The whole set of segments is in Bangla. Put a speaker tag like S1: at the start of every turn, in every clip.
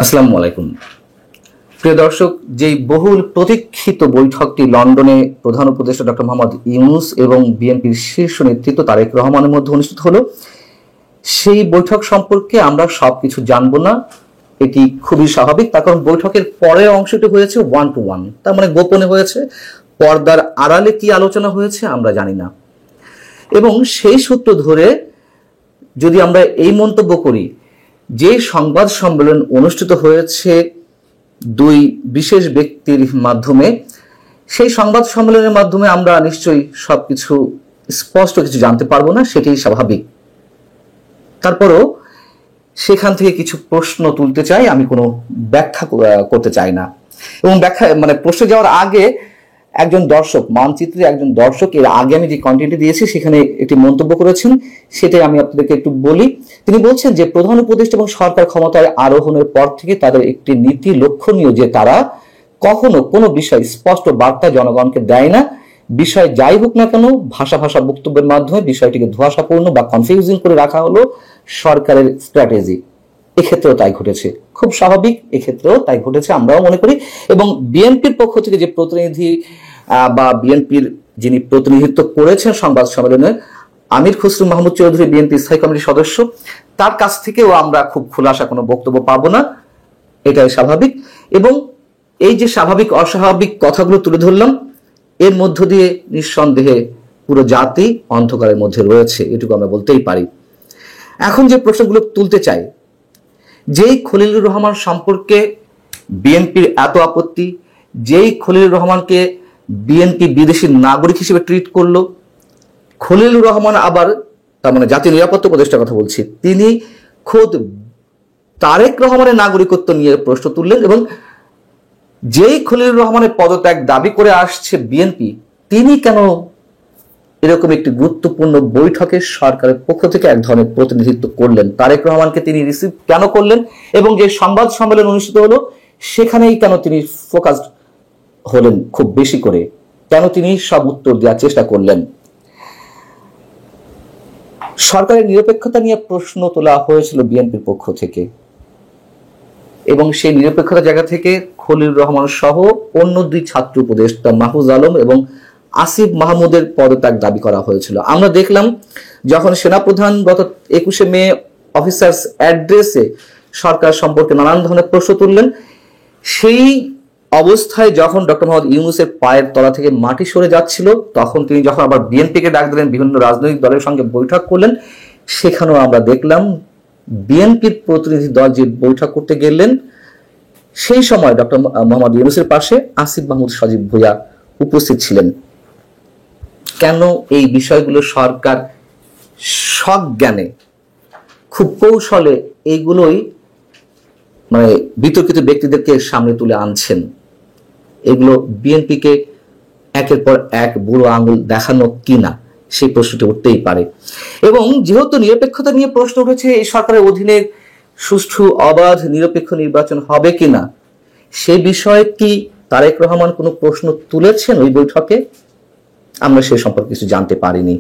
S1: আসসালামু আলাইকুম। প্রিয় দর্শক, যেই বহুল প্রতীক্ষিত বৈঠকটি লন্ডনে প্রধান উপদেষ্টা ডক্টর মোহাম্মদ ইউনূস এবং বিএনপির শীর্ষ নেতৃত্ব তারেক রহমানের মধ্যে অনুষ্ঠিত হলো, সেই বৈঠক সম্পর্কে আমরা সবকিছু জানবো না। এটি খুবই স্বাভাবিক, তার কারণ বৈঠকের পরের অংশটি হয়েছে 1 to 1, তার মানে গোপনে হয়েছে। পর্দার আড়ালে কি আলোচনা হয়েছে আমরা জানি না। এবং সেই সূত্র ধরে যদি আমরা এই মন্তব্য করি যে সংবাদ সম্মেলন অনুষ্ঠিত হয়েছে দুই বিশেষ ব্যক্তির মাধ্যমে, সেই সংবাদ সম্মেলনের মাধ্যমে আমরা নিশ্চয়ই সবকিছু স্পষ্ট কিছু জানতে পারবো না, সেটাই স্বাভাবিক। তারপরও সেখান থেকে কিছু প্রশ্ন তুলতে চাই, আমি কোনো ব্যাখ্যা করতে চাই না। এবং ব্যাখ্যা প্রশ্নে যাওয়ার আগে একজন দর্শক, মানচিত্রে একজন দর্শক, এর আগে আমি যে কন্টেন্টটি দিয়েছি সেখানে একটি মন্তব্য করেছেন, সেটাই আমি আপনাদেরকে একটু বলি। তিনি বলছেন যে প্রধান উপদেষ্টা এবং সরকার ক্ষমতায় আরোহণের পর থেকে তাদের একটি নীতি লক্ষণীয় যে তারা কখনো কোনো বিষয় স্পষ্ট বার্তা জনগণকে দেয় না। বিষয় যাই হোক না কেন, ভাষা বক্তব্যের মাধ্যমে বিষয়টিকে ধোঁয়াশাপূর্ণ বা কনফিউজিং করে রাখা হলো সরকারের স্ট্র্যাটেজি। এক্ষেত্রেও তাই ঘটেছে, খুব স্বাভাবিক, এক্ষেত্রেও তাই ঘটেছে আমরাও মনে করি। এবং বিএনপির পক্ষ থেকে যে প্রতিনিধি বা বিএনপির যিনি প্রতিনিধিত্ব করেছেন সংবাদ সম্মেলনে, আমির খসরু মাহমুদ চৌধুরী, বিএনপি স্থায়ী কমিটির সদস্য, তার কাছ থেকেও আমরা খুব খোলাসা কোনো বক্তব্য পাবো না, এটাই স্বাভাবিক। এবং এই যে স্বাভাবিক অস্বাভাবিক কথাগুলো তুলে ধরলাম, এর মধ্য দিয়ে নিঃসন্দেহে পুরো জাতি অন্ধকারের মধ্যে রয়েছে, এটুকু আমরা বলতেই পারি। এখন যে প্রশ্নগুলো তুলতে চাই, যেই খলিলুর রহমান সম্পর্কে বিএনপির এত আপত্তি, যেই খলিলুর রহমানকে বিএনপি বিদেশি নাগরিক হিসেবে ট্রিট করলো, খলিলুর রহমান আবার, তার মানে জাতীয় নিরাপত্তা উপদেষ্টার কথা বলছি, তিনি খোদ তারেক রহমানের নাগরিকত্ব নিয়ে প্রশ্ন তুললেন। এবং যেই খলিলুর রহমানের পদত্যাগ দাবি করে আসছে বিএনপি, তিনি কেন এরকম একটি গুরুত্বপূর্ণ বৈঠকে সরকারের পক্ষ থেকে এক ধরনের প্রতিনিধিত্ব করলেন? তারেক রহমানকে তিনি রিসিভ কেন করলেন? এবং যে সংবাদ সম্মেলন অনুষ্ঠিত হলো সেখানেই কেন তিনি ফোকাসড হলেন খুব বেশি করে? কেন তিনি সব উত্তর দেওয়ার চেষ্টা করলেন? সরকারের নিরপেক্ষতা নিয়ে প্রশ্ন তোলা হয়েছিল বিএনপির পক্ষ থেকে, এবং সেই নিরপেক্ষতার জায়গা থেকে খলিলুর রহমান সহ অন্য দুই ছাত্র উপদেষ্টা মাহফুজ আলম এবং আসিফ মাহমুদের পদত্যাগ দাবি করা হয়েছিল। আমরা দেখলাম যখন সেনাপ্রধান গত 21শে মে অফিসার্স অ্যাড্রেসে সরকার সম্পর্কে নানান ধরনের প্রশ্ন তুললেন, সেই অবস্থায় যখন ডক্টর মোহাম্মদ ইউনূসের পায়ের তলা থেকে মাটি সরে যাচ্ছিল, তখন তিনি যখন আবার বিএনপিকে ডাক দিলেন, বিভিন্ন রাজনৈতিক দলের সঙ্গে বৈঠক করলেন, সেখানেও আমরা দেখলাম বিএনপির প্রতিনিধি দল যে বৈঠক করতে গেলেন, সেই সময় ডক্টর মোহাম্মদ ইউনূসের পাশে আসিফ মাহমুদ সজীব ভুঁইয়া উপস্থিত ছিলেন। কেন এই বিষয়গুলো সরকার সজ্ঞানে, খুব কৌশলে এইগুলোই বিতর্কিত ব্যক্তিদেরকে সামনে তুলে আনছেন? এগুলো বিএনপিকে একের পর এক বুড়ো আঙুল দেখানো কিনা, সেই প্রশ্নটি উঠতেই পারে। এবং যেহেতু নিরপেক্ষতা নিয়ে প্রশ্ন উঠেছে, এই সরকারের অধীনে সুষ্ঠু অবাধ নিরপেক্ষ নির্বাচন হবে কিনা, সেই বিষয়ে কি তারেক রহমান কোনো প্রশ্ন তুলেছেন ওই বৈঠকে? আমরা সে সম্পর্কে কিছু জানতে পারিনি।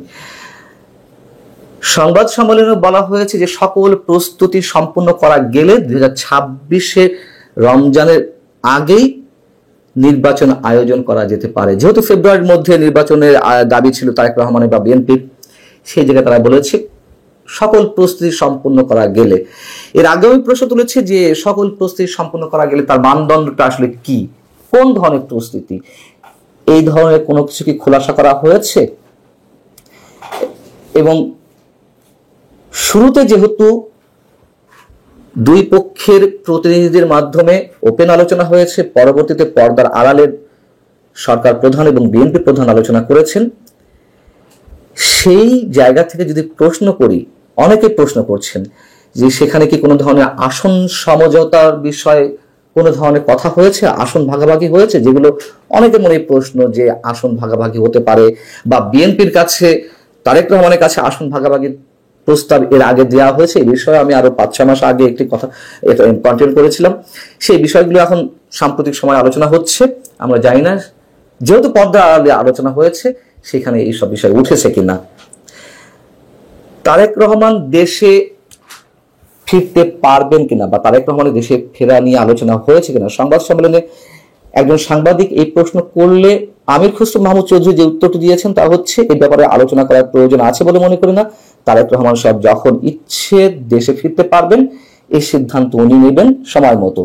S1: সংবাদ সম্মেলনে বলা হয়েছে যে সকল প্রস্তুতি সম্পূর্ণ করা গেলে 2026 রমজানের আগেই নির্বাচন আয়োজন করা যেতে পারে। যেহেতু ফেব্রুয়ারির মধ্যে নির্বাচনের দাবি ছিল তারেক রহমানের বা বিএনপির, সেই জায়গায় তারা বলেছে সকল প্রস্তুতি সম্পূর্ণ করা গেলে। এর আগেও প্রশ্ন তুলেছে যে সকল প্রস্তুতি সম্পূর্ণ করা গেলে তার মানদণ্ডটা আসলে কি, কোন ধরনের প্রস্তুতি, এই ধরনের কোনো কিছু কি খোলাসা করা হয়েছে? এবং শুরুতে যেহেতু দুই পক্ষের প্রতিনিধিদের মাধ্যমে ওপেন আলোচনা হয়েছে, পরবর্তীতে পর্দার আড়ালে সরকার প্রধান এবং বিএনপি প্রধান আলোচনা করেছেন, সেই জায়গা থেকে যদি প্রশ্ন করি, অনেকে প্রশ্ন করছেন যে সেখানে কি কোনো ধরনের আসন সমঝোতার বিষয়ে কোনো ধরনের কথা হয়েছে, আসন ভাগাভাগি হয়েছে, যেগুলো অনেকে মনে প্রশ্ন যে আসন ভাগাভাগি হতে পারে, বা বিএনপির কাছে তারেক রহমানের কাছে আসন ভাগাভাগির প্রস্তাব এর আগে দেওয়া হয়েছে। এই বিষয়ে আমি আরো 5-6 মাস আগে একটি কথা কন্টেন্ট করেছিলাম। সেই বিষয়গুলো এখন সাম্প্রতিক সময় আলোচনা হচ্ছে, আমরা জানি না যেহেতু পর্দা আড়ালে আলোচনা হয়েছে সেখানে এইসব বিষয় উঠেছে কিনা। তারেক রহমান দেশে ফিরতে পারবেন কিনা বা তারেক রহমানের দেশে ফেরা নিয়ে আলোচনা হয়েছে কিনা। সংবাদ সম্মেলনে একজন সাংবাদিক এই প্রশ্ন করলে আমির খসরু মাহমুদ চৌধুরী যে উত্তরটি দিয়েছেন তা হচ্ছে, এই ব্যাপারে আলোচনা করার প্রয়োজন আছে বলে মনে করি না। তারেক রহমান সাহেব যখন ইচ্ছে দেশে ফিরতে পারবেন, এই সিদ্ধান্ত উনি নেবেন সময় মতো।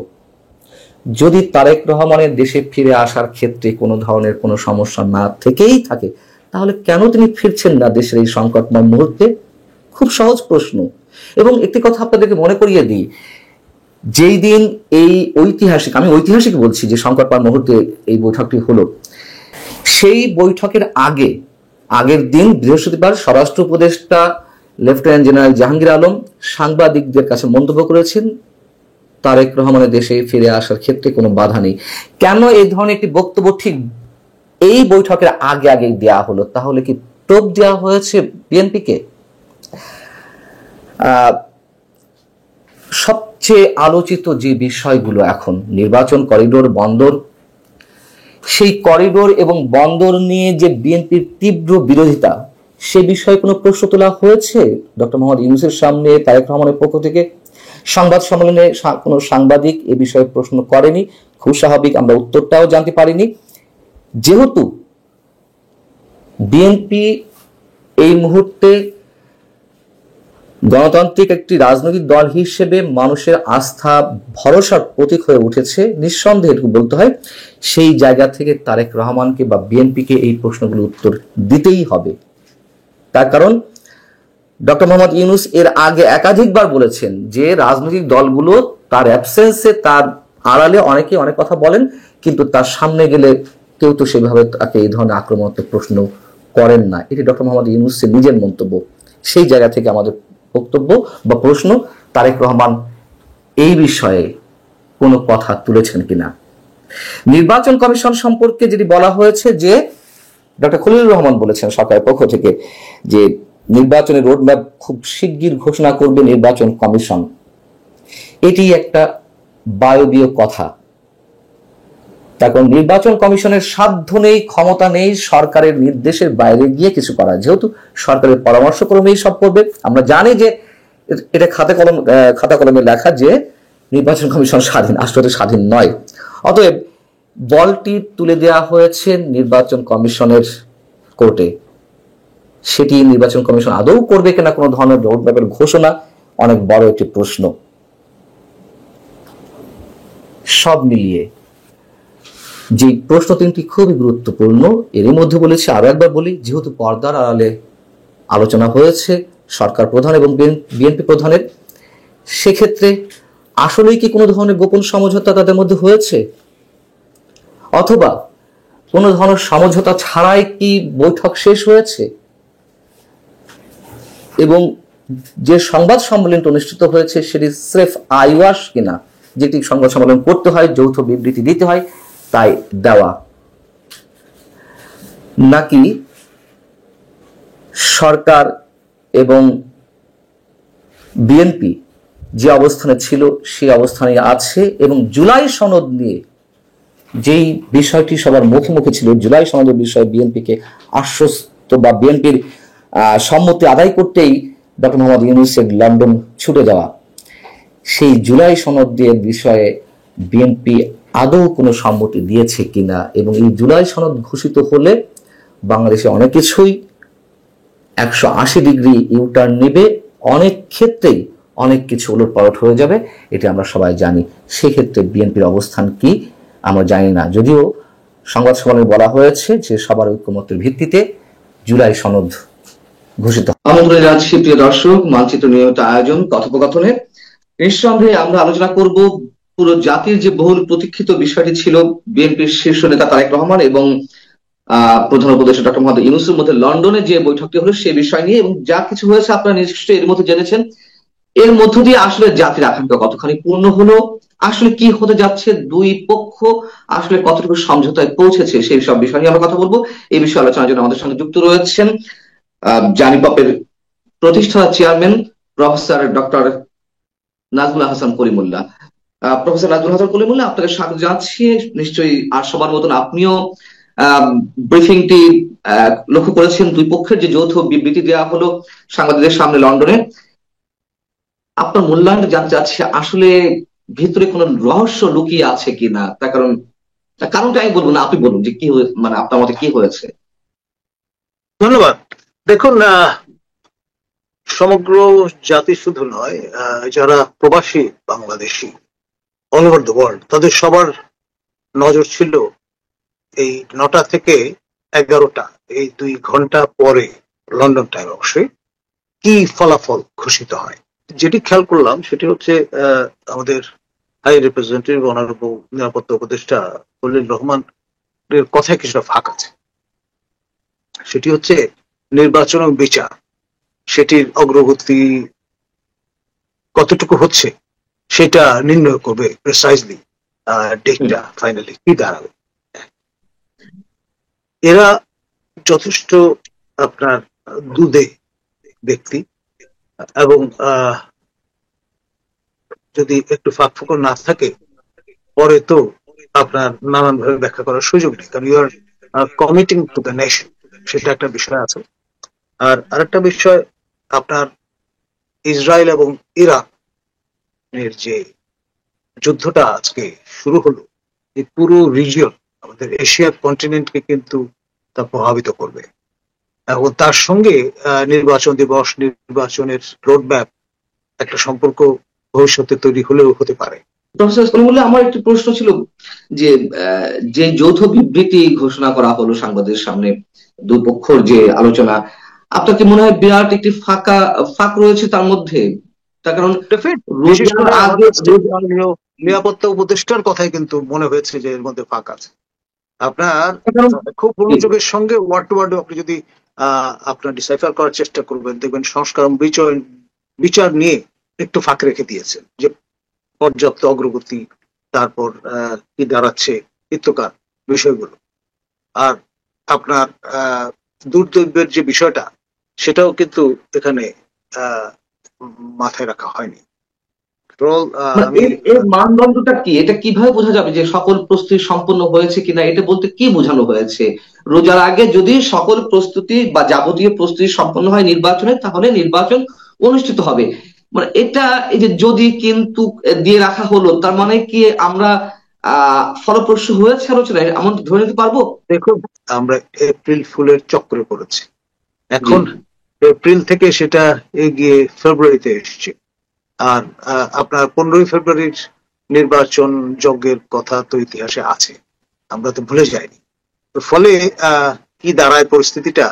S1: যদি তারেক রহমানের দেশে ফিরে আসার ক্ষেত্রে কোনো ধরনের কোনো সমস্যা না থেকেই থাকে, তাহলে কেন তিনি ফিরছেন না দেশের এই সংকটময় মুহূর্তে? খুব সহজ প্রশ্ন। এবং একটি কথা আপনাদেরকে মনে করিয়ে দিই, যেই দিন এই ঐতিহাসিক, আমি ঐতিহাসিক বলছি, যে সংকটময় মুহূর্তে এই বৈঠকটি হলো, সেই বৈঠকের আগের দিন বৃহস্পতিবার স্বরাষ্ট্র উপদেষ্টা লেফটেন্যান্ট জেনারেল জাহাঙ্গীর আলম সাংবাদিকদের কাছে মন্তব্য করেছেন, তারেক রহমানের দেশে ফিরে আসার ক্ষেত্রে কোনো বাধা নেই। কেন এই ধরনের একটি বক্তব্য ঠিক এই বৈঠকের আগে দেওয়া হলো? তাহলে কি টোপ দেওয়া হয়েছে বিএনপিকে? সবচেয়ে আলোচিত যে বিষয়গুলো এখন, নির্বাচন, করিডোর, বন্দর, সেই করিডোর এবং বন্দর নিয়ে যে বিএনপির তীব্র বিরোধিতা, সে বিষয়ে কোনো প্রশ্ন তোলা হয়েছে ডক্টর মোহাম্মদ ইউনূসের সামনে তারেক রহমানের পক্ষ থেকে? সংবাদ সম্মেলনে কোনো সাংবাদিক এ বিষয়ে প্রশ্ন করেনি, খুব স্বাভাবিক, আমরা উত্তরটাও জানতে পারিনি। যেহেতু বিএনপি এই মুহূর্তে গণতান্ত্রিক একটি রাজনৈতিক দল হিসেবে মানুষের আস্থা ভরসার প্রতীক হয়ে উঠেছে, নিঃসন্দেহে এটুকু বলতে হয়, সেই জায়গা থেকে তারেক রহমানকে বা বিএনপিকে এই প্রশ্নগুলো উত্তর দিতেই হবে। তার কারণ ডক্টর মোহাম্মদ ইউনূস এর আগে একাধিকবার বলেছেন যে রাজনৈতিক দলগুলো তার অ্যাবসেন্সে, তার আড়ালে অনেকে অনেক কথা বলেন, কিন্তু তার সামনে গেলে কেউ তো সেভাবে তাকে এই ধরনের আক্রমণাত্মক প্রশ্ন করেন না। এটি ডক্টর মোহাম্মদ ইউনূসের নিজের মন্তব্য। সেই জায়গা থেকে আমাদের বক্তব্য বা প্রশ্ন, তারেক রহমান এই বিষয়ে কোনো কথা তুলেছেন কিনা। নির্বাচন কমিশন সম্পর্কে যেটি বলা হয়েছে, যে ডক্টর খলিলুর রহমান বলেছেন সরকারের পক্ষ থেকে যে নির্বাচনের রোডম্যাপ খুব শিগগির ঘোষণা করবে নির্বাচন কমিশন। এটি একটা বায়বীয় কথা। তার কারণ নির্বাচন কমিশনের সাধ্য নেই, ক্ষমতা নেই সরকারের নির্দেশের বাইরে গিয়ে কিছু করা, যেহেতু সরকারের পরামর্শক্রমেই সব করবে। আমরা জানি যে এটা খাতা কলমে লেখা যে নির্বাচন কমিশন স্বাধীন, আসলে স্বাধীন নয়। অতএব বলটি তুলে দেওয়া হয়েছে নির্বাচন কমিশনের কোর্টে। সেটি নির্বাচন কমিশন আদৌ করবে কিনা কোনো ধরনের রোডম্যাপের ঘোষণা, অনেক বড় একটি প্রশ্ন। সব মিলিয়ে যে প্রশ্ন তিনটি খুবই গুরুত্বপূর্ণ, এরই মধ্যে বলেছি, আরো একবার বলি, যেহেতু পর্দার আড়ালে আলোচনা হয়েছে সরকার প্রধান এবং বিএনপি প্রধানের, সেক্ষেত্রে আসলেই কি কোনো ধরনের গোপন সমঝোতা তাদের মধ্যে হয়েছে, অথবা কোনো ধরনের সমঝোতা ছাড়াই কি বৈঠক শেষ হয়েছে? এবং যে সংবাদ সম্মেলনটি অনুষ্ঠিত হয়েছে সেটি স্রেফ আইওয়াশ কিনা, যেটি সংবাদ সম্মেলন করতে হয়, যৌথ বিবৃতি দিতে হয়, তাই দেওয়া, নাকি সরকার এবং বিএনপি যে অবস্থানে ছিল সেই অবস্থানে আছে, এবং জুলাই সনদ নিয়ে যেই বিষয়টি সবার মুখে মুখে ছিল, জুলাই সনদের বিষয়ে বিএনপিকে আশ্বস্ত বা বিএনপির সম্মতি আদায় করতেই ডক্টর মোহাম্মদ ইউনূসের লন্ডন ছুটে যাওয়া, সেই জুলাই সনদের বিষয়ে বিএনপি আদৌ কোনো সম্মতি দিয়েছে কিনা, এবং এই জুলাই সনদ ঘোষিত হলে বাংলাদেশে অনেক কিছুই 180 ডিগ্রি ইউটার্ন নেবে, অনেক ক্ষেত্রেই অনেক কিছু ওলটপালট হয়ে যাবে, এটি আমরা সবাই জানি। সেক্ষেত্রে বিএনপির অবস্থান কি আমরা জানি না, যদিও সংবাদ সম্মেলনে বলা হয়েছে যে সবার ঐক্যমত্যের ভিত্তিতে জুলাই সনদ ঘোষিত। আমন্ত্রণ জানাচ্ছি প্রিয় দর্শক, মানচিত্র নিয়মিত আয়োজন কথোপকথনে নিঃসন্দেহে আমরা আলোচনা করব পুরো জাতির যে বহুল প্রতীক্ষিত বিষয়টি ছিল বিএনপির শীর্ষ নেতা তারেক রহমান এবং প্রধান উপদেষ্টা ডক্টর মোহাম্মদ ইউনূসের মধ্যে লন্ডনে যে বৈঠকটি হলো সেই বিষয় নিয়ে, এবং যা কিছু হয়েছে আপনারা নিশ্চয়ই এর মধ্যে জেনেছেন। এর মধ্য দিয়ে আসলে জাতির আকাঙ্ক্ষা কতখানি পূর্ণ হলো, আসলে কি হতে যাচ্ছে, দুই পক্ষ আসলে কতটুকু সমঝোতায় পৌঁছেছে, সেই সব বিষয় নিয়ে আমরা কথা বলবো। এই বিষয়ে আলোচনার জন্য আমাদের সঙ্গে যুক্ত রয়েছেন জানিপপের প্রতিষ্ঠাতা chairman professor doctor Nazmul Hasan Kalimullah. Professor Nazmul Hasan Kalimullah, আপনাকে স্বাগত জানাচ্ছি। নিশ্চয়ই আর সবার মতন আপনিও ব্রিফিংটি লক্ষ্য করেছেন, দুই পক্ষের যে যৌথ বিবৃতি দেওয়া হলো সাংবাদিকদের সামনে লন্ডনে। আপনার মূল্যায়ন জানতে চাচ্ছি, আসলে ভিতরে কোনো রহস্য লুকিয়ে আছে কিনা। তার কারণ, তার কারণটা আমি বলবো না, আপনি বলুন যে কি মানে আপনার মতে কি হয়েছে।
S2: ধন্যবাদ। দেখুন, সমগ্র জাতি শুধু নয়, যারা প্রবাসী Bangladeshi all over the world, তাদের সবার নজর ছিল এই 9টা থেকে 11টা, এই 2 ঘন্টা পরে, লন্ডন টাইম অবশ্যই, কি ফলাফল ঘোষিত হয়। যেটি খেয়াল করলাম সেটি হচ্ছে আমাদের হাই রিপ্রেজেন্টেটিভ অনারেবল নিরাপত্তা উপদেষ্টা খলিল রহমান এর কথায় কিছুটা ফাঁক আছে। সেটি হচ্ছে নির্বাচন ও বিচার, সেটির অগ্রগতি কতটুকু হচ্ছে সেটা নির্ণয় করবে প্রিসাইজলি ডেটটা ফাইনালি কি দাঁড়াবে। এরা যথেষ্ট আপনার দুধে ব্যক্তি, এবং যদি একটু ফাঁক ফোকর না থাকে পরে তো আপনার নানান ভাবে ব্যাখ্যা করার সুযোগ নেই, কারণ you are committing to the nation, সেটা একটা বিষয় আছে। আর আরেকটা বিষয়, আপনার ইসরায়েল এবং ইরান এর যে যুদ্ধটা আজকে শুরু হলো, এই পুরো রিজিয়ন, আমাদের এশিয়ার কন্টিনেন্টকে কিন্তু তা প্রভাবিত করবে। এবং তার সঙ্গে নির্বাচন দিবস, নির্বাচনের রোডম্যাপ, একটা সম্পর্ক ভবিষ্যতে তৈরি হলেও হতে পারে।
S1: প্রফেসর সলিমুল্লাহ, আমার একটি প্রশ্ন ছিল যে যে যৌথ বিবৃতি ঘোষণা করা হলো সাংবাদিকদের সামনে, দুই পক্ষর যে আলোচনা, আপনার কি মনে হয় বিরাট একটি ফাঁক রয়েছে তার মধ্যে? তার কারণ
S2: বিশেষ
S1: রোজার
S2: করে আমার
S1: আগে
S2: কাছে মাননীয় নিরাপত্তা উপদেষ্টার কথাই কিন্তু মনে হয়েছে যে এর মধ্যে ফাঁক আছে। আপনার
S1: তার কারণ
S2: খুব মনোযোগের সঙ্গে ওয়ার্ড টু ওয়ার্ড আপনি যদি আপনার ডিসাইফার করার চেষ্টা করবেন, দেখবেন সংস্কার এবং বিচার নিয়ে একটু ফাঁক রেখে দিয়েছেন, যে পর্যাপ্ত অগ্রগতি, তারপর কি দাঁড়াচ্ছে ইত্যকার বিষয়গুলো। আর আপনার দুর্দৈবের যে বিষয়টা, সেটাও কিন্তু এখানে আহ মাথায় রাখা হয়নি। আমি
S1: এর মানদণ্ডটা কি? এটা কিভাবে বোঝা যাবে যে সকল প্রস্তুতি সম্পন্ন হয়েছে কিনা? এটা বলতে কি বোঝানো হয়েছে? রোজার আগে যদি সকল প্রস্তুতি বা যাবতীয় প্রস্তুতি সম্পন্ন হয় নির্বাচনে, তাহলে নির্বাচন অনুষ্ঠিত হবে। মানে এটা, এই যে যদি কিন্তু দিয়ে রাখা হলো, তার মানে কি আমরা ফলপ্রসূ হয়েছে আলোচনায় এমন ধরে নিতে পারবো?
S2: দেখুন, আমরা এপ্রিল ফুলের চক্রে পড়েছি
S1: জি।
S2: এখন। এপ্রিল থেকে সেটা এগিয়ে ফেব্রুয়ারিতে এসছে। আর আপনার 15ই ফেব্রুয়ারির নির্বাচন যজ্ঞের কথা তো ইতিহাসে আছে, আমরা তো ভুলে যাইনি। তো ফলে কি দাঁড়ায় পরিস্থিতিটা,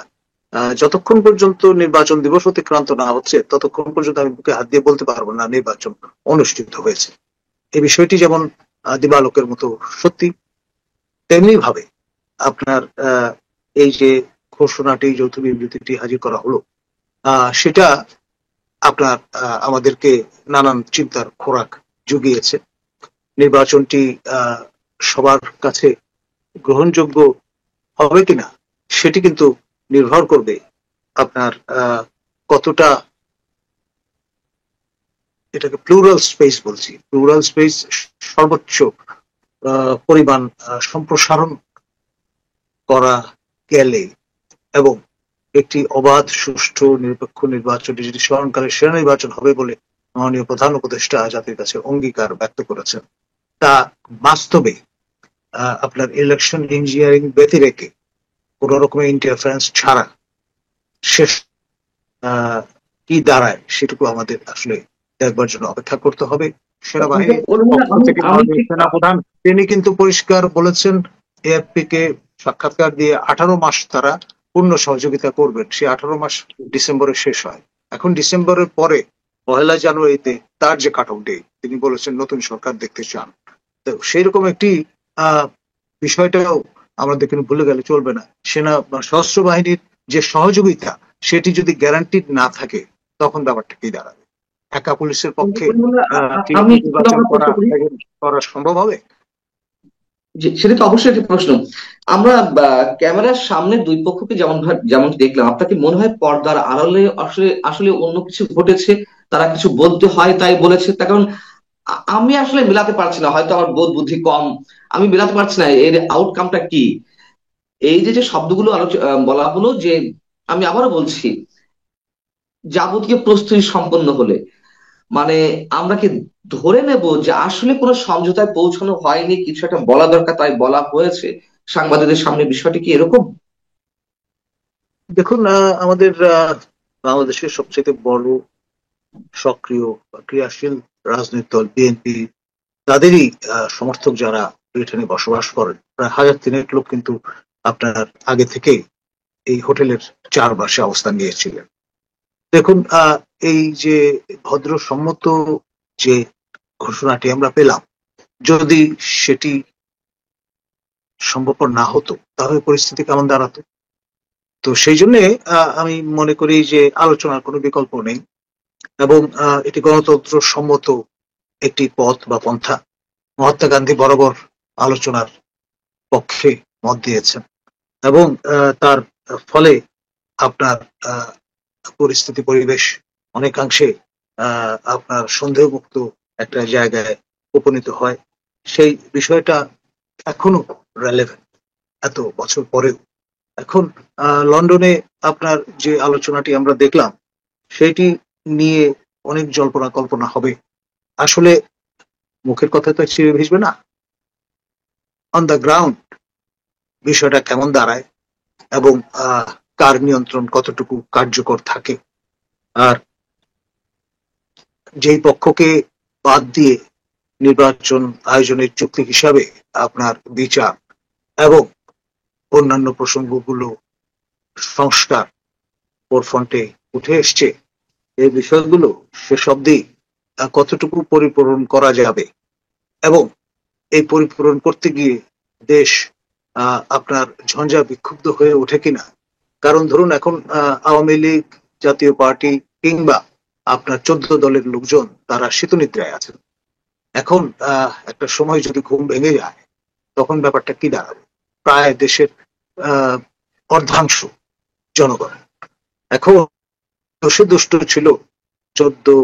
S2: যতক্ষণ পর্যন্ত নির্বাচন দিবস অতিক্রান্ত না হচ্ছে ততক্ষণ পর্যন্ত আমি বুকে হাত দিয়ে বলতে পারবো না নির্বাচন অনুষ্ঠিত হয়েছে। এই বিষয়টি যেমন দিবালোকের মতো সত্যি, তেমনি ভাবে আপনার এই যে ঘোষণাটি, যৌথ বিবৃতিটি হাজির করা হলো, সেটা আপনার আমাদেরকে নানান চিন্তার খোরাক জুগিয়েছে। নির্বাচনটি সবার কাছে গ্রহণযোগ্য হবে কিনা সেটি কিন্তু নির্ভর করবে আপনার কতটা, এটাকে প্লুরাল স্পেস বলছি, প্লুরাল স্পেস সর্বোচ্চ পরিমাণ সম্প্রসারণ করা গেলে, এবং একটি অবাধ, সুষ্ঠু, নিরপেক্ষ নির্বাচন, যদি স্মরণকালে সেরা নির্বাচন হবে বলে মাননীয় প্রধান উপদেষ্টা জাতির কাছে অঙ্গীকার ব্যক্ত করেছেন, তা বাস্তবে আপনার ইলেকশন ইঞ্জিনিয়ারিং ব্যতি রেখে কোন রকমের ইন্টারফারেন্স ছাড়া শেষ কি দাঁড়ায় সেটুকু আমাদের আসলে দেখবার জন্য অপেক্ষা করতে হবে। সেনাবাহিনীর পক্ষ থেকে মাননীয় সেনাপ্রধান তিনি কিন্তু পরিষ্কার বলেছেন, এএফপি কে সাক্ষাৎকার দিয়ে 18 মাস তারা পূর্ণ সহযোগিতা করবেন। সে 18 মাস ডিসেম্বরে শেষ হয়। এখন ডিসেম্বরের পরে 1লা জানুয়ারিতে তার যে কাট অফ ডে, তিনি বলেছেন নতুন সরকার দেখতে চান। তো সেই রকম একটি বিষয়টাও আমাদের কিন্তু ভুলে গেলে চলবে না। সেনা সশস্ত্র বাহিনীর যে সহযোগিতা, সেটি যদি গ্যারান্টিড না থাকে তখন ব্যাপারটা কি দাঁড়াবে? একা পুলিশের পক্ষে
S1: আমি
S2: নির্বাচন করা সম্ভব হবে?
S1: সেটা তো অবশ্যই একটা প্রশ্ন। আমরা ক্যামেরার সামনে দুই পক্ষকে যেমন যেমন দেখলাম, আপনাকে মনে হয় পর্দার আড়ালে আসলে আসলে অন্য কিছু ঘটেছে, তারা কিছু বলতে হয় তাই বলেছে? তার কারণ আমি আসলে মিলাতে পারছি না, হয়তো আমার বোধ বুদ্ধি কম, আমি মিলাতে পারছি না এর আউটকামটা কি। এই যে যে শব্দগুলো বলা হলো যে, আমি আবারও বলছি, যাবতীয় প্রস্তুতি সম্পন্ন হলে মানে আমরা কি ধরে নেব যে আসলে কোনো সমঝোতায় পৌঁছানো হয়নি, কিছু একটা বলা দরকার তাই বলা হয়েছে সাংবাদিকদের সামনে, বিষয়টি কি এরকম?
S2: দেখুন, আমাদের বাংলাদেশের সবচেয়ে বড় সক্রিয় বা ক্রিয়াশীল রাজনৈতিক দল বিএনপি, তাদেরই সমর্থক যারা ব্রিটেনে বসবাস করেন, প্রায় 1,000 লোক কিন্তু আপনার আগে থেকেই এই হোটেলের চারপাশে অবস্থান নিয়েছিলেন। দেখুন, এই যে ভদ্রসম্মত যে ঘোষণাটি আমরা পেলাম, যদি সেটি সম্ভবপর না হতো তাহলে পরিস্থিতি কেমন দাঁড়াতো? তো সেই জন্য আমি মনে করি যে আলোচনার কোনো বিকল্প নেই, এবং এটি গণতন্ত্র সম্মত একটি পথ বা পন্থা। মহাত্মা গান্ধী বরাবর আলোচনার পক্ষে মত দিয়েছেন, এবং তার ফলে আপনার আহ, পরিস্থিতি পরিবেশ অনেকাংশে আপনার সন্দেহমুক্ত একটা জায়গায় উপনীত হয়। সেই বিষয়টা এখনো রেলেভেন্ট এত বছর পরেও। এখন লন্ডনে আপনার যে আলোচনাটি আমরা দেখলাম, সেটি নিয়ে অনেক জল্পনা কল্পনা হবে। আসলে মুখের কথা তো ছিঁড়ে ভিজবে না, অন দ্য গ্রাউন্ড বিষয়টা কেমন দাঁড়ায়, এবং কার নিয়ন্ত্রণ কতটুকু কার্যকর থাকে, আর যেই পক্ষকে বাদ দিয়ে নির্বাচন আয়োজনের চুক্তি হিসাবে আপনার বিচার এবং অন্যান্য প্রসঙ্গগুলো সংস্কার ফোরফ্রন্টে উঠে এসছে, এই বিষয়গুলো শেষ অবধি কতটুকু পরিপূরণ করা যাবে, এবং এই পরিপূরণ করতে গিয়ে দেশ আপনার ঝঞ্ঝা বিক্ষুব্ধ হয়ে ওঠে কিনা। কারণ ধরুন, এখন আওয়ামী লীগ, জাতীয় পার্টি কিংবা আপনার 14 দলের লোকজন তারা শীতনিদ্রায় আছেন। এখন একটা সময় যদি ঘুম ভেঙে যায়, তখন ব্যাপারটা কি দাঁড়াবে? প্রায় দেশের আহ অর্ধাংশ জনগণ এখন দোষে দুষ্ট ছিল। 14,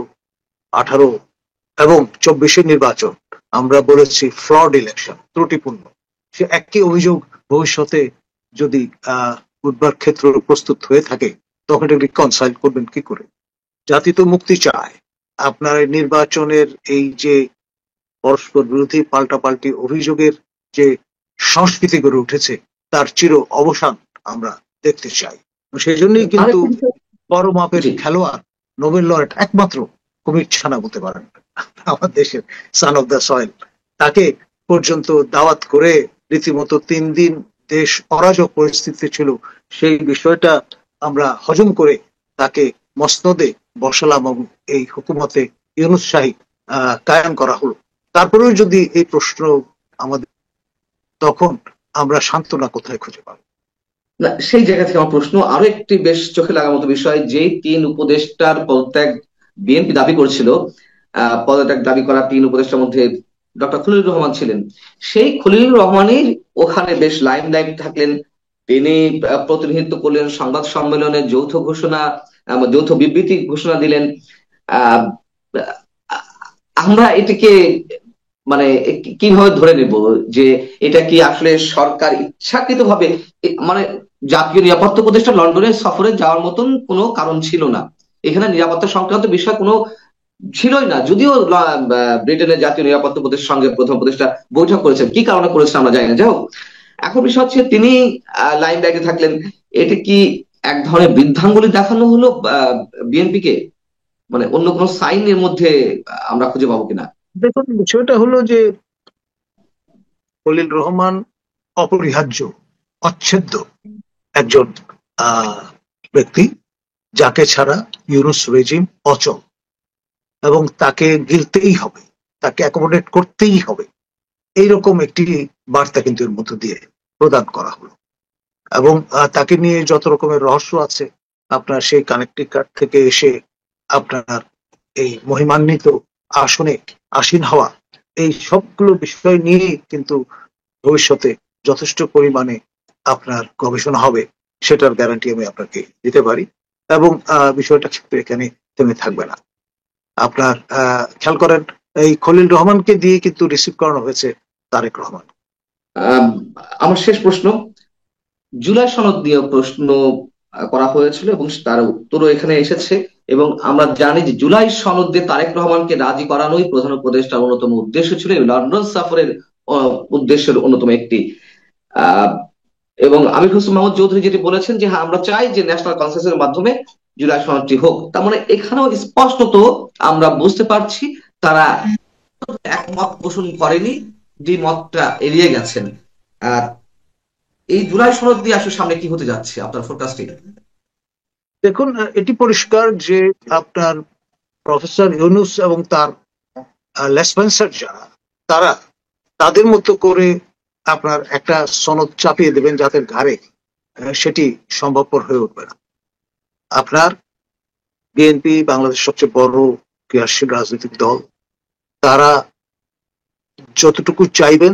S2: 18 এবং 24-এর নির্বাচন আমরা বলেছি ফ্রড ইলেকশন, ত্রুটিপূর্ণ। সে একই অভিযোগ ভবিষ্যতে যদি বুধবার ক্ষেত্র প্রস্তুত হয়ে থাকে, তখন এটা রিকনসাইল করবেন কি করে? জাতি তো মুক্তি চায়। আপনার নির্বাচনের এই যে পরস্পর বিরোধী পাল্টাপাল্টি অভিযোগের যে সংস্কৃতি গড়ে উঠেছে, তার চির অবসান আমরা দেখতে চাই। সেই জন্যই কিন্তু বড় মাপের খেলোয়াড়, নোবেল লরেট একমাত্র কুমির ছানা বলতে পারেন আমার দেশের সান অফ দ্য সয়েল, তাকে পর্যন্ত দাওয়াত করে রীতিমতো 3 দিন দেশ অরাজক পরিস্থিতি ছিল, সেই বিষয়টা আমরা হজম করে তাকে মসনদে বসালাম, এবং এই হুকুমতে ইউনূস শাহী কায়েম করা হলো। তারপরেও যদি এই প্রশ্ন আমাদের, তখন আমরা সান্ত্বনা কোথায় খুঁজে পাবো?
S1: না, সেই জায়গা থেকে আমার প্রশ্ন আরো একটি বেশ চোখে লাগার মতো বিষয়, যেই 3 উপদেষ্টার পদত্যাগ বিএনপি দাবি করছিল, পদত্যাগ দাবি করা 3 উপদেষ্টার মধ্যে ডক্টর খলিলুর রহমান ছিলেন। সেই খলিলুর রহমানই ওখানে বেশ লাইম লাইট থাকলেন। তিনি প্রতিনিধিত্ব করলেন সংবাদ সম্মেলনে, যৌথ ঘোষণা, যৌথ বিবৃতি ঘোষণা দিলেন। আহ আমরা এটিকে মানে কিভাবে ধরে নেব যে এটা কি আসলে সরকার ইচ্ছাকৃতভাবে মানে জাতীয় নিরাপত্তা উপদেষ্টা লন্ডনে সফরে যাওয়ার মতন কোনো কারণ ছিল না, এখানে নিরাপত্তা সংক্রান্ত বিষয় কোনো ছিলই না, যদিও ব্রিটেনের জাতীয় নিরাপত্তা উপদেষ্টার সঙ্গে প্রথম উপদেষ্টা বৈঠক করেছেন, কি কারণে করেছেন আমরা জানি না। যাই হোক, এখন বিষয় হচ্ছে তিনি লাইন লাইটে থাকলেন। এটি কি এক ধরনের বৃদ্ধাঙ্গুলি দেখানো হলো বিএনপি কে? মানে অন্য কোনো সাইন এর মধ্যে আমরা খুঁজে পাবো কিনা?
S2: দেখুন, বিষয়টা হলো যে খলিল রহমান অপরিহার্য, অচ্ছেদ্য একজন ব্যক্তি, যাকে ছাড়া ইউনূস রেজিম অচল, এবং তাকে গিলতেই হবে, তাকে অ্যাকোমোডেট করতেই হবে, এইরকম একটি বার্তা কিন্তু এর মধ্য দিয়ে প্রদান করা হলো। এবং তাকে নিয়ে যত রকমের রহস্য আছে, আপনার সেই কানেক্টিকাট থেকে এসে আপনার এই মহিমান্বিত আসনে আসীন হওয়া, এই সবগুলো বিষয় নিয়ে কিন্তু ভবিষ্যতে যথেষ্ট পরিমাণে আপনার গবেষণা হবে, সেটার গ্যারান্টি আমি আপনাকে দিতে পারি। এবং বিষয়টা কিন্তু এখানে থেমে থাকবে না। আপনার খেয়াল করেন, এই খলিল রহমানকে দিয়ে কিন্তু রিসিভ করানো হয়েছে তারেক রহমান।
S1: আমার শেষ প্রশ্ন, জুলাই সনদ নিয়ে প্রশ্ন করা হয়েছিল এবং তার উত্তরও এখানে এসেছে। এবং আমরা জানি যে জুলাই সনদে তারেক রহমানকে রাজি করানোই প্রধান উপদেষ্টার অন্যতম উদ্দেশ্য ছিল, এই লন্ডন সফরের উদ্দেশ্যের অন্যতম একটি। আহ এবং আমির হোসেন মাহমুদ চৌধুরী যেটি বলেছেন যে হ্যাঁ আমরা চাই যে ন্যাশনাল কনসেন্সাসের মাধ্যমে জুলাই সনদটি হোক, তার মানে এখানেও স্পষ্টত আমরা বুঝতে পারছি তারা একমত পোষণ করেনি, দ্বিমতটা এড়িয়ে গেছেন। আর এই জুলাই সনদ দিয়ে আসলে সামনে কি হতে যাচ্ছে আপনার ফোরকাস্টিং?
S2: দেখুন, এটি পরিষ্কার যে আপনার প্রফেসর ইউনূস এবং তার লেসপেন্সার যারা, তারা তাদের মতো করে আপনার একটা সনদ চাপিয়ে দেবেন যাদের ঘাড়ে সেটি সম্ভবপর হয়ে উঠবে না। আপনার বিএনপি বাংলাদেশের সবচেয়ে বড় ক্রিয়াশীল রাজনৈতিক দল, তারা যতটুকু চাইবেন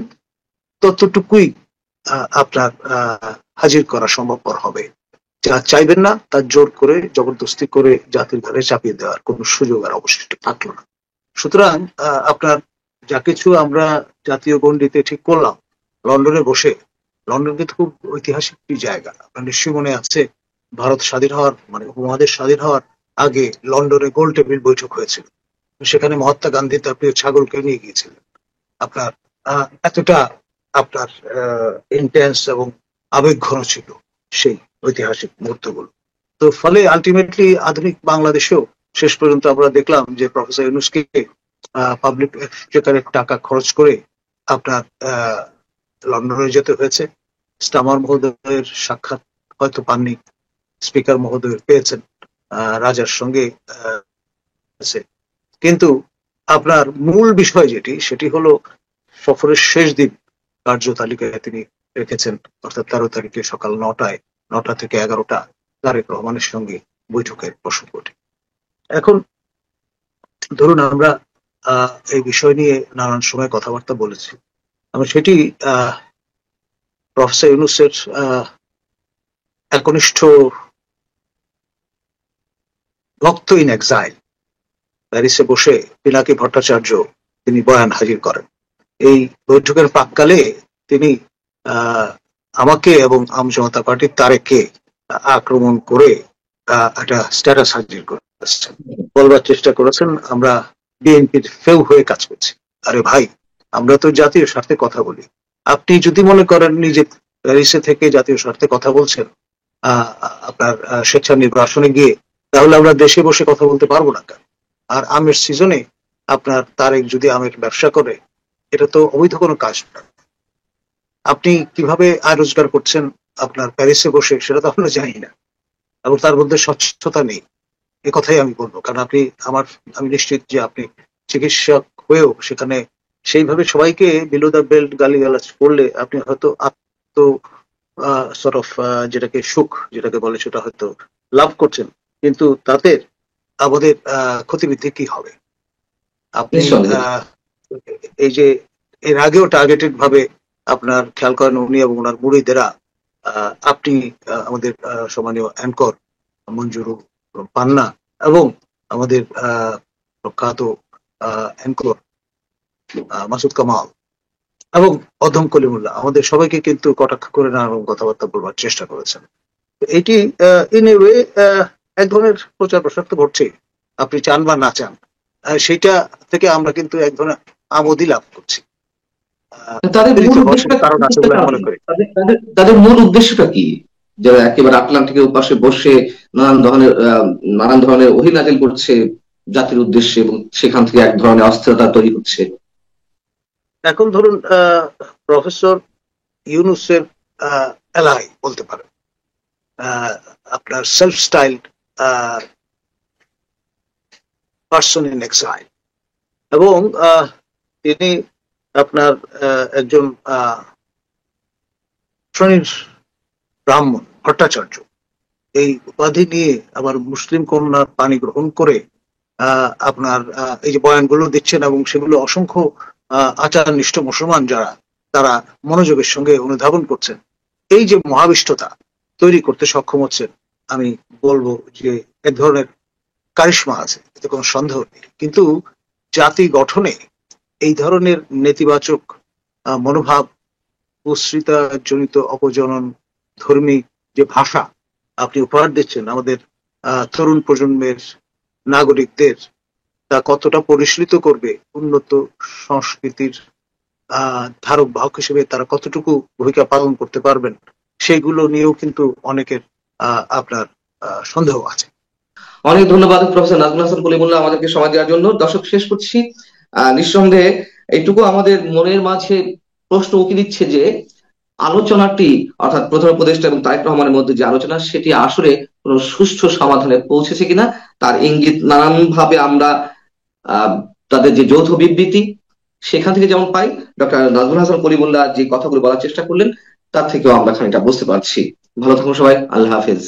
S2: ততটুকুই আপনার হাজির করা সম্ভবপর হবে। যা চাইবেন না তা জোর করে জবরদস্তি করে জাতির ঘাড়ে চাপিয়ে দেওয়ার কোনো সুযোগ আর অবশিষ্ট থাকলো না। সুতরাং আপনার যা কিছু আমরা জাতীয় গণ্ডিতে ঠিক করলাম লন্ডনে বসে, লন্ডন কিন্তু খুব ঐতিহাসিক একটি জায়গা। আপনার নিশ্চয়ই মনে আছে ভারত স্বাধীন হওয়ার মানে উপমহাদেশ স্বাধীন হওয়ার আগে লন্ডনে গোল টেবিল বৈঠক হয়েছিল। সেখানে মহাত্মা গান্ধী তার প্রিয় ছাগলকে নিয়ে গিয়েছিলেন। আপনার এতটা আপনার ইন্টেন্স এবং আবেগঘন ছিল সেই ঐতিহাসিক মুহূর্তগুলো। তো ফলে আলটিমেটলি আধুনিক বাংলাদেশেও শেষ পর্যন্ত আমরা দেখলাম যে প্রফেসর ইউনূসকে পাবলিক এক্সচেকারের টাকা খরচ করে আপনার লন্ডনে যেতে হয়েছে। স্টামার মহোদয়ের সাক্ষাৎ হয়তো পাননি, স্পিকার মহোদয় পেয়েছেন, রাজার সঙ্গে কিন্তু আপনার মূল বিষয় যেটি সেটি হলো সফরের শেষ দিন কার্য তালিকায় তিনি রেখেছেন, অর্থাৎ 13 তারিখে সকাল 9টা থেকে 11টা তারেক রহমানের সঙ্গে বৈঠকের প্রসঙ্গটি। এখন ধরুন আমরা এই বিষয় নিয়ে নানান সময় কথাবার্তা বলেছি, আমি সেটি প্রফেসর ইউনূসের একনিষ্ঠ ভক্ত ইন এক্সাইল প্যারিসে বসে পিনাকি ভট্টাচার্য তিনি বয়ান হাজির করেন। এই বৈঠকের প্রাক্কালে তিনি আমাকে এবং আম জনতা পার্টির তারেককে আক্রমণ করে একটা স্ট্যাটাস হাজির করেছেন, বলবার চেষ্টা করেছেন আমরা বিএনপির ফেউ হয়ে কাজ করছি। আরে ভাই, আমরা তো জাতীয় স্বার্থে কথা বলি। আপনি যদি মনে করেন নিজে প্যারিসে থেকে জাতীয় স্বার্থে কথা বলছেন আপনার স্বেচ্ছা নির্বাসনে গিয়ে, তাহলে আমরা দেশে বসে কথা বলতে পারবো না কেন? আর আমের সিজনে আপনার তারেক যদি আমের ব্যবসা করে, এটা তো অবৈধ কোনো কাজ না। আপনি কিভাবে আয় রোজগার করছেন আপনার প্যারিসে বসে, সেটা তো আমরা জানি না, এবং তার মধ্যে স্বচ্ছতা নেই, এ কথাই আমি বলবো। কারণ আমি নিশ্চিত যে আপনি চিকিৎসক হয়েও সেখানে সেইভাবে সবাইকে বিলো দ্য বেল্ট গালিগালাজ করলে আপনি হয়তো যেটাকে সুখ যেটাকে বলে সেটা হয়তো লাভ করছেন, কিন্তু তাতে আমাদের ক্ষতিবৃদ্ধি কি হবে? আপনি এই যে এর আগেও টার্গেটেড ভাবে আপনার খেয়াল করেন উনি এবং ওনার মুরিদেরা, আপনি আমাদের সম্মানীয় অ্যাঙ্কর মঞ্জুরু পান্না এবং আমাদের প্রখ্যাত অ্যাঙ্কর মাসুদ কামাল এবং অধম কলিমুল্লাহ, আমাদের সবাইকে কিন্তু কটাক্ষ করে নানান কথাবার্তা বলবার চেষ্টা করেছেন। এটি ইন এ ওয়ে এক ধরনের প্রচার প্রসার তো ঘটছে, আপনি চান বা না চান, সেইটা থেকে আমরা কিন্তু এক ধরনের আমোদই লাভ করছি।
S1: তাদের মূল উদ্দেশ্যটা কি? যারা একেবারে আটলান্টিকের পাশে বসে নানান ধরনের ওহী নাজিল করছে জাতির উদ্দেশ্যে এবং সেখান থেকে এক ধরনের অস্থিরতা তৈরি হচ্ছে।
S2: এখন ধরুন প্রফেসর ইউনূসের এলাই বলতে পারেন, আপনার self style person in exile, এবং তিনি আপনার একজন শ্রেণীর ব্রাহ্মণ ভট্টাচার্য, এই উপাধি নিয়ে আবার মুসলিম কন্যার পানি গ্রহণ করে আপনার এই যে বয়ানগুলো দিচ্ছেন এবং সেগুলো অসংখ্য আচারনিষ্ঠ মুসলমান যারা তারা মনোযোগের সঙ্গে অনুধাবন করছেন, এই যে মহাবিষ্টতা তৈরি করতে সক্ষম হচ্ছেন, আমি বলবো যে এক ধরনের কারিশমা আছে, এতে কোনো সন্দেহ নেই। কিন্তু জাতি গঠনে এই ধরনের নেতিবাচক মনোভাব, কুশ্রিতা জনিত অপজনন ধর্মী যে ভাষা, আপনি উপহার দিচ্ছেন আমাদের তরুণ প্রজন্মের নাগরিকদের, তা কতটা পরিশীলিত করবে, উন্নত সংস্কৃতির ধারক বাহক হিসেবে তারা কতটুকু ভূমিকা পালন করতে পারবেন, সেগুলো নিয়েও কিন্তু অনেকের আপনার সন্দেহ আছে।
S1: অনেক ধন্যবাদ প্রফেসর নাজমুল হাসান কলিমুল্লাহ আমাদেরকে সময় দেওয়ার জন্য। দর্শক, শেষ করছি নিঃসন্দেহে এইটুকু আমাদের মনের মাঝে প্রশ্ন উকি দিচ্ছে যে আলোচনাটি, অর্থাৎ প্রধান উপদেষ্টা এবং তারেক রহমানের মধ্যে যে আলোচনা, সেটি আসলে কোনো সুষ্ঠু সমাধানে পৌঁছেছে কিনা তার ইঙ্গিত নানান ভাবে আমরা আহ তাদের যে যৌথ বিবৃতি সেখান থেকে যেমন পাই, ডক্টর নাজমুল হাসান কলিমুল্লাহ যে কথাগুলো বলার চেষ্টা করলেন তার থেকেও আমরা খানিকটা বুঝতে পারছি। ভালো থাকুন সবাই, আল্লাহ হাফেজ।